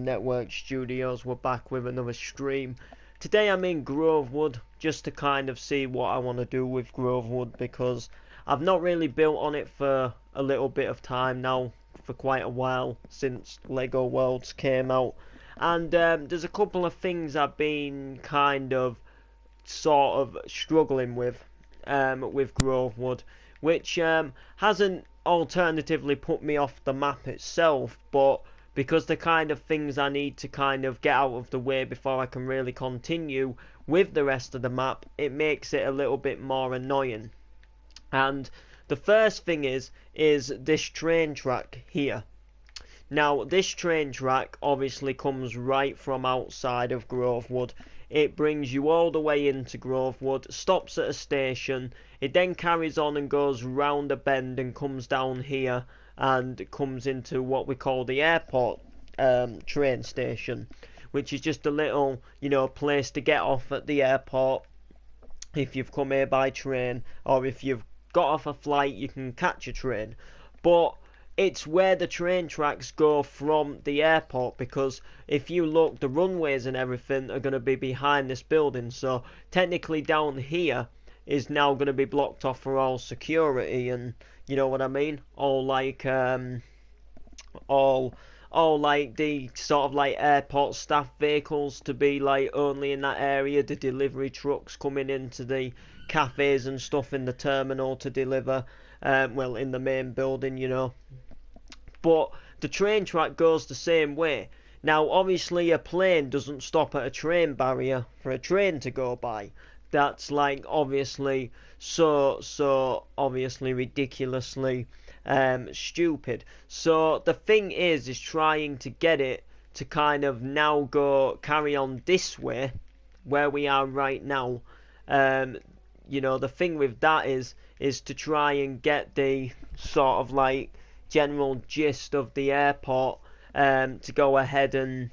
Network Studios. We're back with another stream. Today I'm in Grovewood just to kind of see what I want to do with Grovewood, because I've not really built on it for a little bit of time now, for quite a while since Lego Worlds came out. And there's a couple of things I've been kind of sort of struggling with Grovewood, which hasn't alternatively put me off the map itself, but because the kind of things I need to kind of get out of the way before I can really continue with the rest of the map, it makes it a little bit more annoying. And the first thing is this train track here. Now, this train track obviously comes right from outside of Grovewood. It brings you all the way into Grovewood, stops at a station, it then carries on and goes round a bend and comes down here and comes into what we call the airport train station, which is just a little, place to get off at the airport if you've come here by train, or if you've got off a flight you can catch a train. But it's where the train tracks go from the airport, because if you look, the runways and everything are going to be behind this building, so technically down here is now going to be blocked off for all security, and you know what I mean, all like the sort of like airport staff vehicles to be like only in that area, the delivery trucks coming into the cafes and stuff in the terminal to deliver, in the main building, But the train track goes the same way. Now, obviously, a plane doesn't stop at a train barrier for a train to go by. That's like obviously so obviously ridiculously stupid. So the thing is trying to get it to kind of now carry on this way where we are right now. The thing with that is to try and get the sort of like general gist of the airport to go ahead and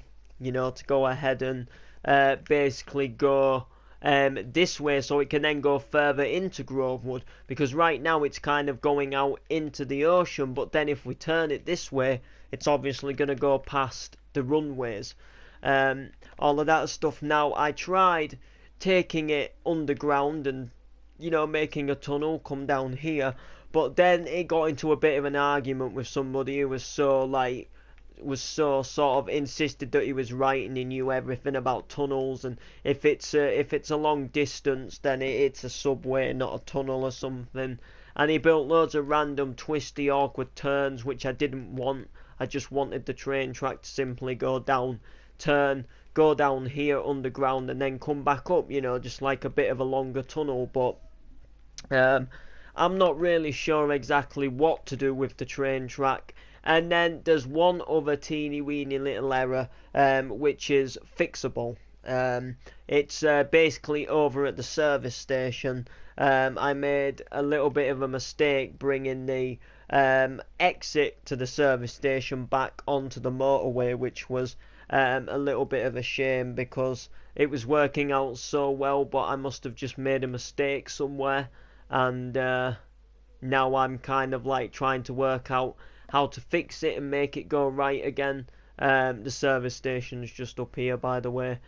basically go this way, so it can then go further into Grovewood, because right now it's kind of going out into the ocean, but then if we turn it this way it's obviously going to go past the runways, all of that stuff. Now, I tried taking it underground and making a tunnel come down here, but then it got into a bit of an argument with somebody who was so sort of insisted that he was right and he knew everything about tunnels, and if it's a long distance then it's a subway, not a tunnel or something, and he built loads of random twisty awkward turns which I didn't want. I just wanted the train track to simply go down, turn, go down here underground and then come back up, just like a bit of a longer tunnel. But I'm not really sure exactly what to do with the train track. And then there's one other teeny weeny little error, which is fixable. It's basically over at the service station. I made a little bit of a mistake bringing the exit to the service station back onto the motorway, which was a little bit of a shame because it was working out so well, but I must have just made a mistake somewhere, and now I'm kind of like trying to work out how to fix it and make it go right again. The service station's just up here, by the way,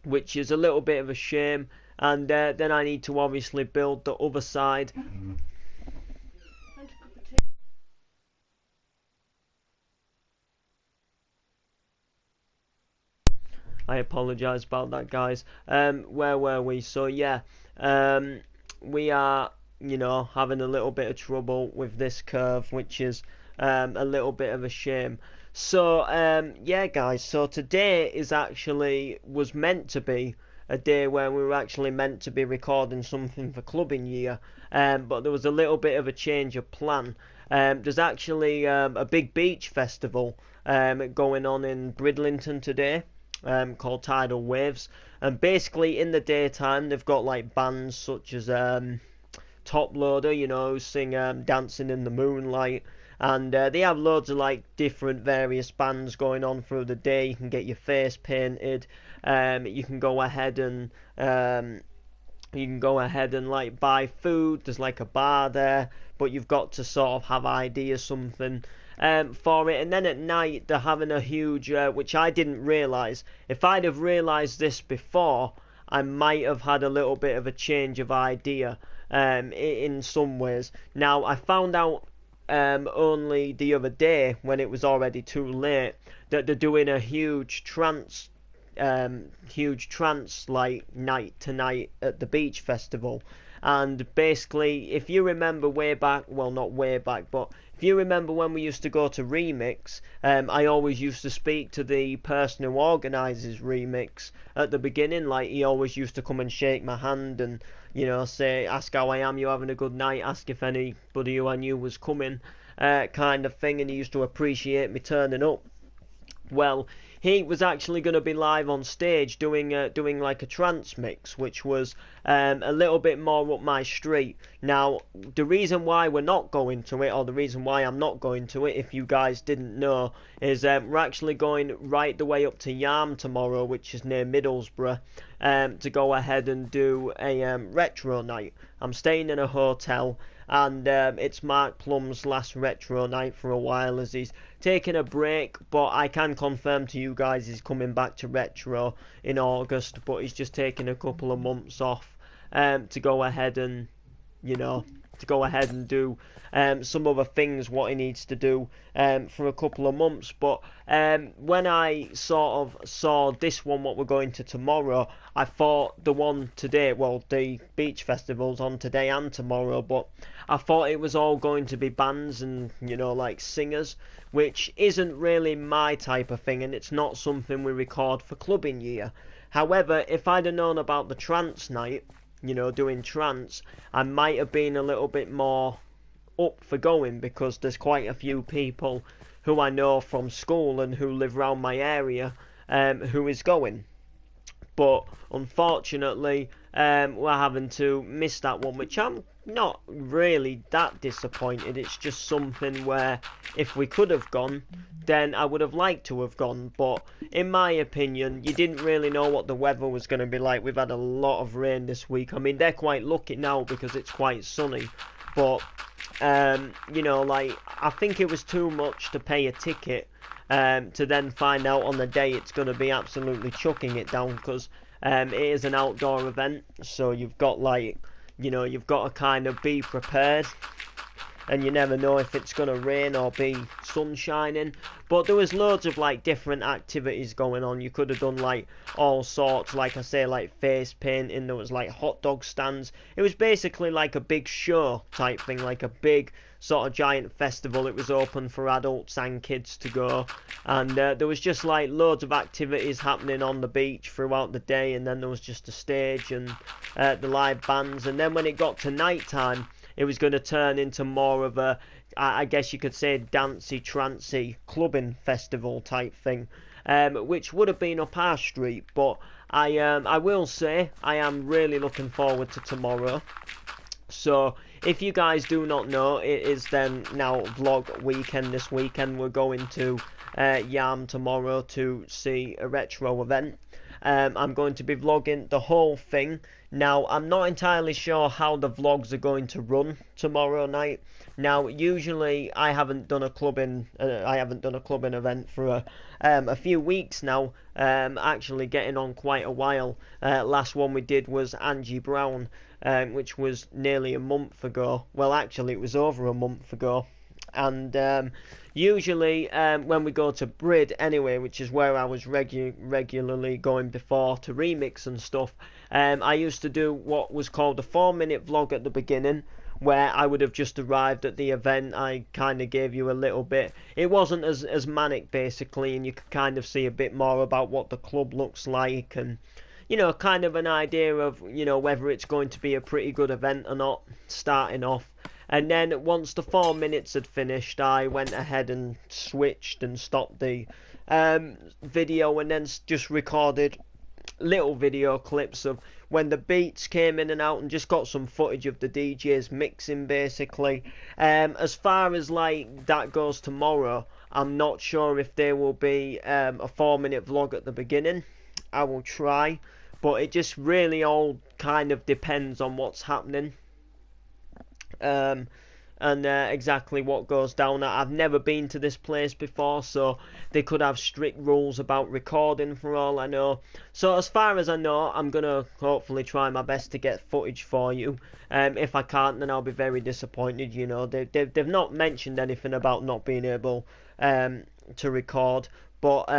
which is a little bit of a shame, and then I need to obviously build the other side. I apologise about that, guys. Where were we? So yeah, we are having a little bit of trouble with this curve, which is a little bit of a shame. So yeah, guys, so today was meant to be a day where we were actually meant to be recording something for clubbing year, but there was a little bit of a change of plan. There's actually a big beach festival going on in Bridlington today, called Tidal Waves, and basically in the daytime they've got like bands such as Top Loader, who sing Dancing in the Moonlight, and they have loads of like different various bands going on through the day. You can get your face painted, you can go ahead and like buy food. There's like a bar there, but you've got to sort of have ID or something. for it. And then at night they're having a huge, which I didn't realise. If I'd have realised this before, I might have had a little bit of a change of idea in some ways. Now, I found out only the other day, when it was already too late, that they're doing a huge trance like night tonight at the beach festival. And basically, if you remember way back, well, not way back, but if you remember when we used to go to Remix, I always used to speak to the person who organises Remix at the beginning. Like, he always used to come and shake my hand and, you know, say, ask how I am, you having a good night, ask if anybody who I knew was coming, kind of thing. And he used to appreciate me turning up. Well, he was actually going to be live on stage doing like a trance mix, which was a little bit more up my street. Now, the reason why we're not going to it, or the reason why I'm not going to it, if you guys didn't know, is we're actually going right the way up to Yarm tomorrow, which is near Middlesbrough, to go ahead and do a retro night. I'm staying in a hotel, and it's Mark Plum's last retro night for a while, as he's taking a break, but I can confirm to you guys he's coming back to retro in August, but he's just taking a couple of months off to go ahead and, you know, do some other things what he needs to do for a couple of months. But when I sort of saw this one, what we're going to tomorrow, I thought the one today, well, the beach festival's on today and tomorrow, but I thought it was all going to be bands and, you know, like singers, which isn't really my type of thing, and it's not something we record for clubbing year. However, if I'd have known about the trance night, you know, doing trance, I might have been a little bit more up for going, because there's quite a few people who I know from school and who live around my area who is going. But unfortunately, we're having to miss that one, which I'm not really that disappointed. It's just something where if we could have gone, then I would have liked to have gone. But in my opinion, you didn't really know what the weather was going to be like. We've had a lot of rain this week. I mean, they're quite lucky now because it's quite sunny. But, you know, like, I think it was too much to pay a ticket to then find out on the day it's going to be absolutely chucking it down, because it is an outdoor event. So you've got, like, you know, you've got to kind of be prepared, and you never know if it's going to rain or be sun shining. But there was loads of, like, different activities going on. You could have done, like, all sorts, like I say, like face painting. There was, like, hot dog stands. It was basically like a big show type thing, like a big sort of giant festival. It was open for adults and kids to go, and there was just, like, loads of activities happening on the beach throughout the day, and then there was just a stage and the live bands. And then when it got to night time, it was going to turn into more of a, I guess you could say, dancey, trancy, clubbing festival type thing, which would have been up our street. But I will say, I am really looking forward to tomorrow. So, if you guys do not know, it is then now vlog weekend this weekend. We're going to Yarm tomorrow to see a retro event. I'm going to be vlogging the whole thing. Now, I'm not entirely sure how the vlogs are going to run tomorrow night. Now, usually I haven't done a clubbing event for a few weeks now. Actually getting on quite a while. Last one we did was Angie Brown, which was nearly a month ago. Well, actually, it was over a month ago. And usually when we go to Brid anyway, which is where I was regularly going before to Remix and stuff, I used to do what was called a 4-minute vlog at the beginning, where I would have just arrived at the event. I kind of gave you a little bit. It wasn't as manic, basically, and you could kind of see a bit more about what the club looks like, and, you know, kind of an idea of, you know, whether it's going to be a pretty good event or not, starting off. And then once the 4 minutes had finished, I went ahead and switched and stopped the video, and then just recorded little video clips of when the beats came in and out, and just got some footage of the DJs mixing, basically. As far as, like, that goes tomorrow, I'm not sure if there will be a 4-minute vlog at the beginning. I will try, but it just really all kind of depends on what's happening. and exactly what goes down. I've never been to this place before, so they could have strict rules about recording for all I know. So as far as I know, I'm gonna hopefully try my best to get footage for you. If I can't, then I'll be very disappointed. You know, they've not mentioned anything about not being able to record. But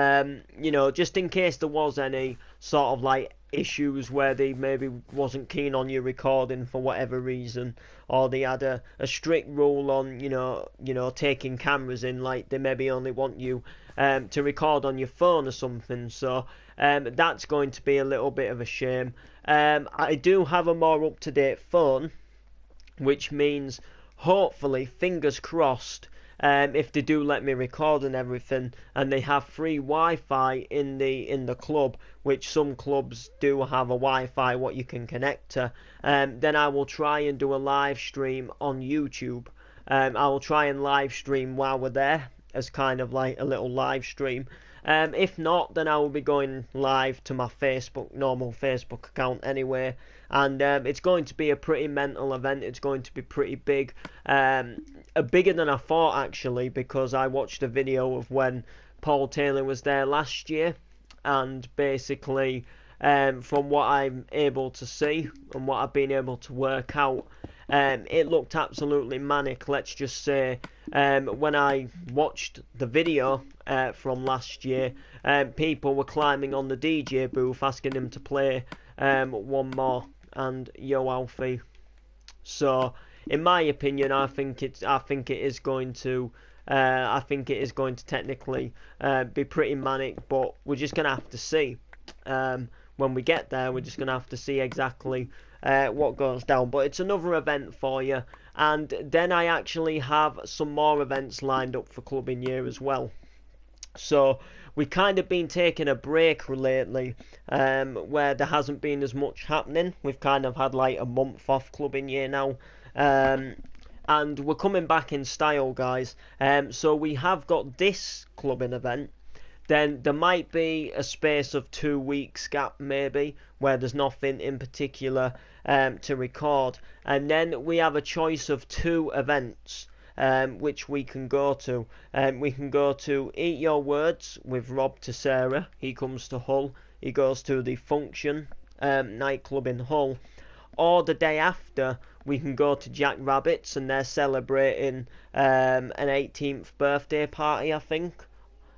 you know, just in case there was any sort of like issues where they maybe wasn't keen on you recording for whatever reason, or they had a strict rule on taking cameras in, like they maybe only want you to record on your phone or something. So that's going to be a little bit of a shame. I do have a more up-to-date phone, which means hopefully, fingers crossed, if they do let me record and everything, and they have free Wi-Fi in the club, which some clubs do have a Wi-Fi what you can connect to, then I will try and do a live stream on YouTube. I will try and live stream while we're there as kind of like a little live stream. If not, then I will be going live to my normal Facebook account anyway. And it's going to be a pretty mental event. It's going to be pretty big. Bigger than I thought, actually, because I watched a video of when Paul Taylor was there last year. And basically, from what I'm able to see and what I've been able to work out, it looked absolutely manic, let's just say. When I watched the video from last year, people were climbing on the DJ booth asking him to play One More and Yo Alfie. So, in my opinion, I think it is going to technically be pretty manic, but we're just gonna have to see. When we get there, we're just gonna have to see exactly what goes down. But it's another event for you, and then I actually have some more events lined up for Clubbing Year as well. So we've kind of been taking a break lately, where there hasn't been as much happening. We've kind of had like a month off Clubbing Year now, and we're coming back in style, guys. So we have got this clubbing event. Then there might be a space of 2 weeks gap maybe where there's nothing in particular to record, and then we have a choice of 2 events which we can go to. We can go to Eat Your Words with Rob Tissera. He comes to Hull. He goes to the Function nightclub in Hull. Or the day after, we can go to Jack Rabbit's, and they're celebrating an 18th birthday party, I think.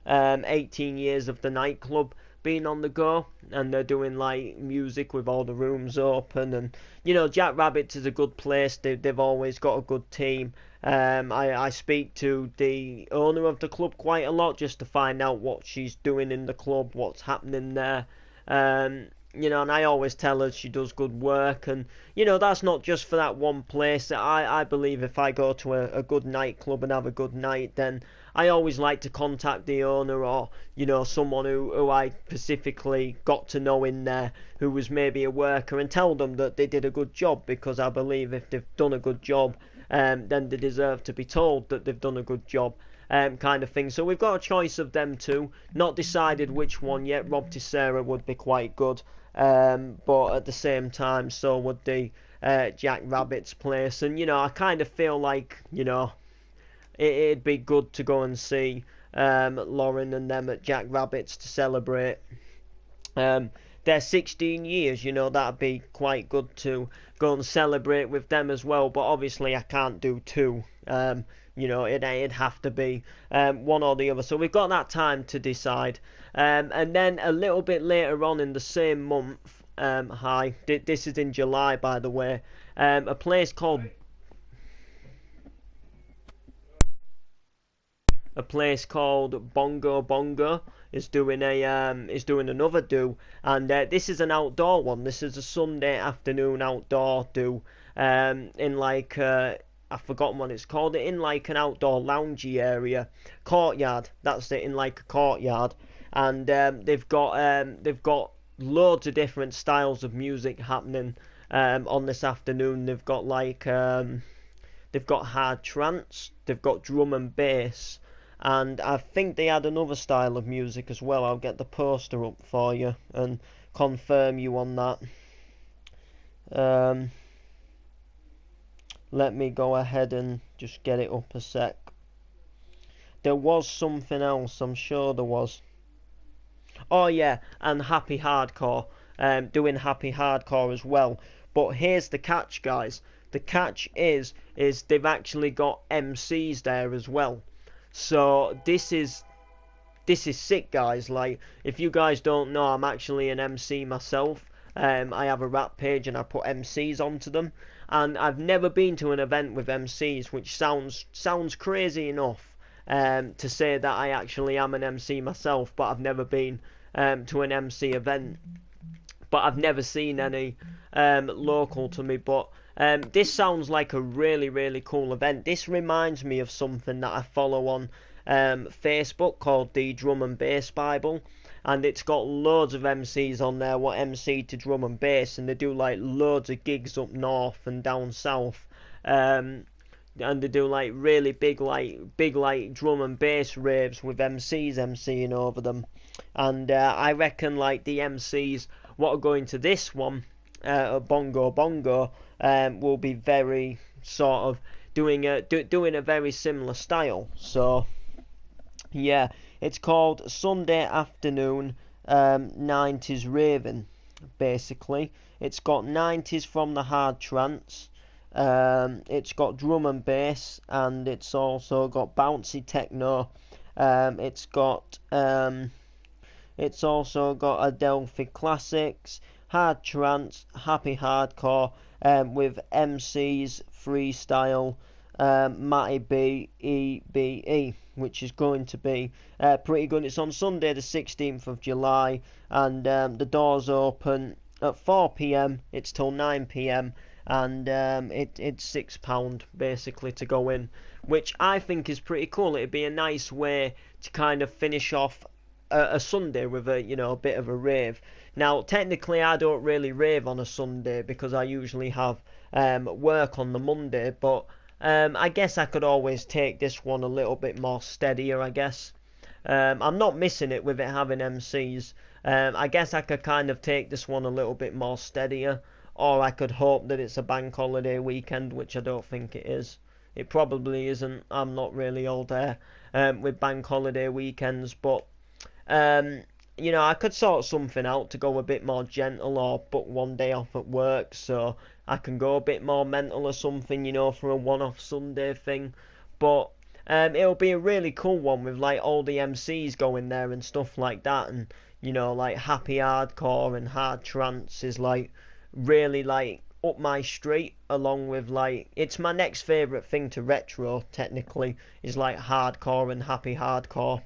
18 years of the nightclub being on the go, and they're doing like music with all the rooms open, and you know, Jack Rabbit's is a good place. They've always got a good team. I speak to the owner of the club quite a lot just to find out what she's doing in the club, what's happening there. You know, and I always tell her she does good work, and you know, that's not just for that one place. I believe if I go to a good nightclub and have a good night, then I always like to contact the owner, or you know, someone who I specifically got to know in there who was maybe a worker, and tell them that they did a good job, because I believe if they've done a good job, then they deserve to be told that they've done a good job. Kind of thing. So we've got a choice of them two. Not decided which one yet. Rob Tissera would be quite good, but at the same time, so would the Jack Rabbit's place. And you know, I kind of feel like, you know, it'd be good to go and see Lauren and them at Jack Rabbit's to celebrate their 16 years. You know, that'd be quite good to go and celebrate with them as well. But obviously, I can't do 2. You know, it'd have to be one or the other. So we've got that time to decide. And then a little bit later on in the same month, this is in July, by the way, a place called Bongo Bongo is doing another do, and this is an outdoor one. This is a Sunday afternoon outdoor do, in like I've forgotten what it's called. In like an outdoor loungy area, courtyard. That's it, in like a courtyard, and they've got loads of different styles of music happening on this afternoon. They've got like they've got hard trance, they've got drum and bass, and I think they had another style of music as well. I'll get the poster up for you and confirm you on that. Let me go ahead and just get it up a sec. There was something else, I'm sure there was. Oh yeah, and Happy Hardcore, doing Happy Hardcore as well. But here's the catch, guys. The catch is they've actually got MCs there as well. So this is sick, guys. Like, if you guys don't know, I'm actually an MC myself. I have a rap page and I put MCs onto them. And I've never been to an event with MCs, which sounds crazy enough to say that I actually am an MC myself, but I've never been to an MC event. But I've never seen any local to me. But this sounds like a really cool event. This reminds me of something that I follow on Facebook called the Drum and Bass Bible, and it's got loads of MCs on there what MC to drum and bass, and they do like loads of gigs up north and down south, and they do like really big like drum and bass raves with MCs MCing over them. And I reckon like the MCs what are going to this one, Bongo Bongo, will be very sort of doing a very similar style. So yeah, it's called Sunday Afternoon 90s Raving. Basically, it's got 90s from the hard trance. It's got drum and bass, and it's also got bouncy techno. It's also got Adelphi classics, hard trance, happy hardcore, with MCs freestyle, Matty B, EBE, which is going to be pretty good. It's on Sunday the 16th of July, and the doors open at 4 p.m. It's till 9 p.m. and it's £6 basically to go in, which I think is pretty cool. It'd be a nice way to kind of finish off a Sunday with a bit of a rave. Now technically I don't really rave on a Sunday because I usually have work on the Monday, but I guess I could always take this one a little bit more steadier, I guess. I'm not missing it with it having MCs. I guess I could kind of take this one a little bit more steadier, or I could hope that it's a bank holiday weekend, which I don't think it is. It probably isn't. I'm not really all there with bank holiday weekends, but I could sort something out to go a bit more gentle, or book one day off at work so I can go a bit more mental or something, for a one-off Sunday thing. But it'll be a really cool one with like all the MCs going there and stuff like that, and like happy hardcore and hard trance is like really like up my street, along with like it's my next favourite thing to retro technically is like hardcore and happy hardcore.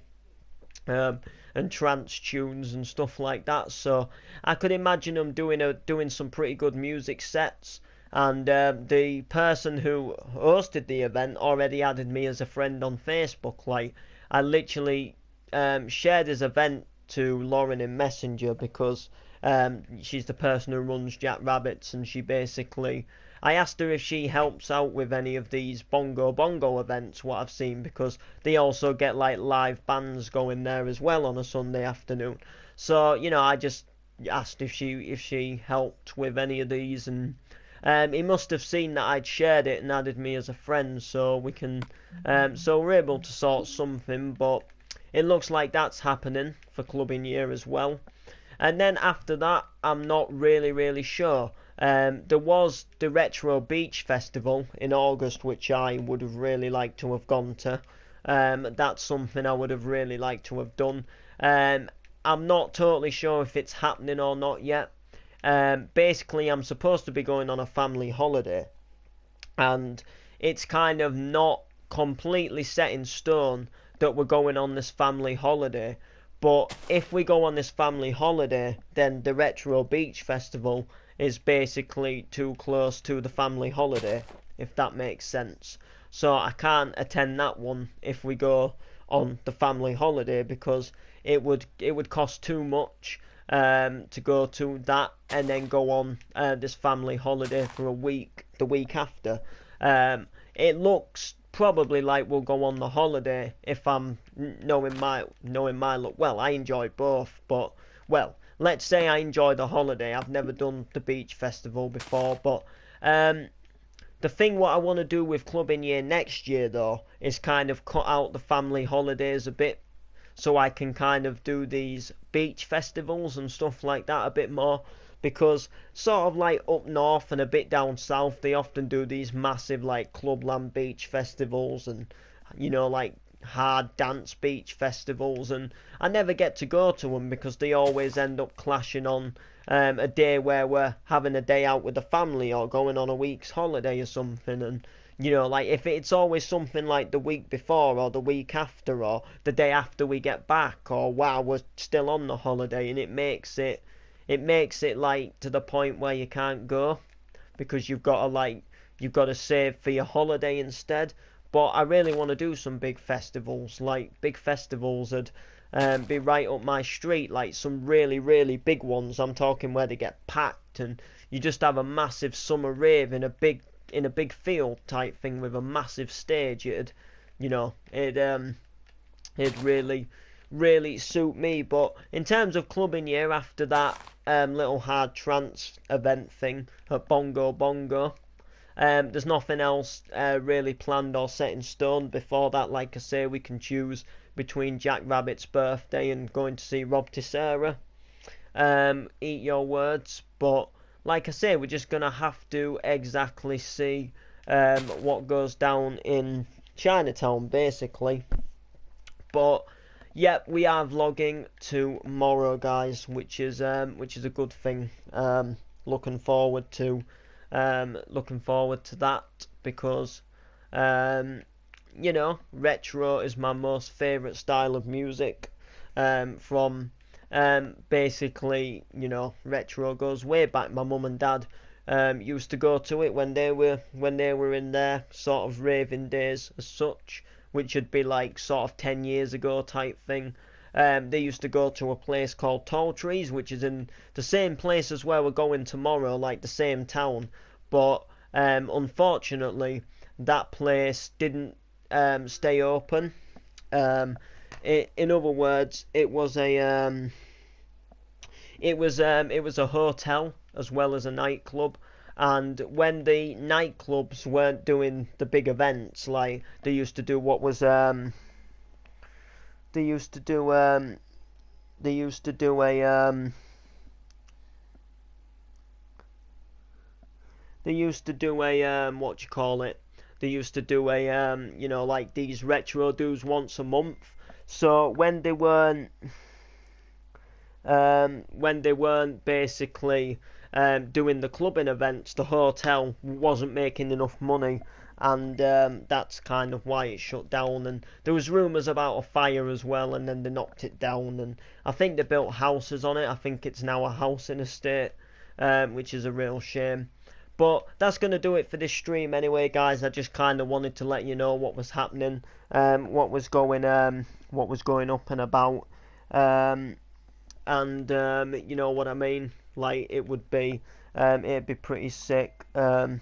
And trance tunes and stuff like that. So I could imagine them doing some pretty good music sets. And the person who hosted the event already added me as a friend on Facebook. Like, I literally shared his event to Lauren in Messenger because she's the person who runs Jack Rabbits, and she basically, I asked her if she helps out with any of these Bongo Bongo events, what I've seen, because they also get like live bands going there as well on a Sunday afternoon. So, I just asked if she helped with any of these, and he must have seen that I'd shared it and added me as a friend, so we're able to sort something. But it looks like that's happening for Clubbing Year as well. And then after that, I'm not really sure. There was the Retro Beach Festival in August, which I would have really liked to have gone to. That's something I would have really liked to have done. I'm not totally sure if it's happening or not yet. Basically, I'm supposed to be going on a family holiday, and it's kind of not completely set in stone that we're going on this family holiday. But if we go on this family holiday, then the Retro Beach Festival is basically too close to the family holiday, if that makes sense. So I can't attend that one if we go on the family holiday, because it would cost too much to go to that and then go on this family holiday for a week, the week after. It looks probably like we'll go on the holiday if I'm knowing my luck. Well, I enjoy both, but let's say I enjoy the holiday. I've never done the beach festival before, but the The thing what I want to do with clubbing year next year though is kind of cut out the family holidays a bit, so I can kind of do these beach festivals and stuff like that a bit more, because sort of like up north and a bit down south they often do these massive like clubland beach festivals and like hard dance beach festivals, and I never get to go to them because they always end up clashing on a day where we're having a day out with the family or going on a week's holiday or something. And like if it's always something like the week before or the week after or the day after we get back, or while we're still on the holiday, and it makes it like to the point where you can't go because you've got to save for your holiday instead. But I really want to do some big festivals. Like big festivals would be right up my street, like some really, really big ones. I'm talking where they get packed and you just have a massive summer rave in a big field type thing with a massive stage. It'd really, really suit me. But in terms of clubbing year after that little hard trance event thing at Bongo Bongo, there's nothing else really planned or set in stone before that. Like I say, we can choose between Jack Rabbit's birthday and going to see Rob Tissera. Eat your words. But like I say, we're just going to have to exactly see what goes down in Chinatown, basically. But yep, we are vlogging tomorrow, guys, which is a good thing. Looking forward to that because retro is my most favourite style of music. From basically, retro goes way back. My mum and dad used to go to it when they were in their sort of raving days as such, which would be like sort of 10 years ago type thing. They used to go to a place called Tall Trees, which is in the same place as where we're going tomorrow, like the same town. But unfortunately, that place didn't stay open. In other words, it was a hotel as well as a nightclub. And when the nightclubs weren't doing the big events, like they used to do like these retro dues once a month. So when they weren't basically doing the clubbing events, the hotel wasn't making enough money, and that's kind of why it shut down. And there was rumours about a fire as well, and then they knocked it down, and I think they built houses on it. I think it's now a housing estate, which is a real shame. But that's going to do it for this stream anyway, guys. I just kind of wanted to let you know what was happening, what was going up and about, and you know what I mean. Like it'd be pretty sick, So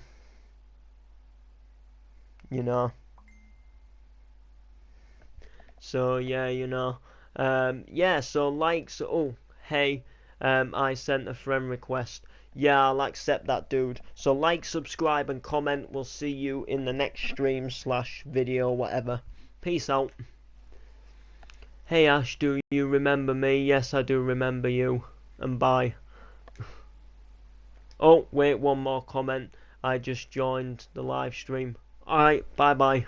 yeah, so likes. Oh, hey, I sent a friend request. Yeah, I'll accept that, dude. So like, subscribe, and comment. We'll see you in the next stream / video, whatever. Peace out. Hey Ash, do you remember me? Yes, I do remember you. And bye. Oh, wait, one more comment. I just joined the live stream. Alright, bye bye.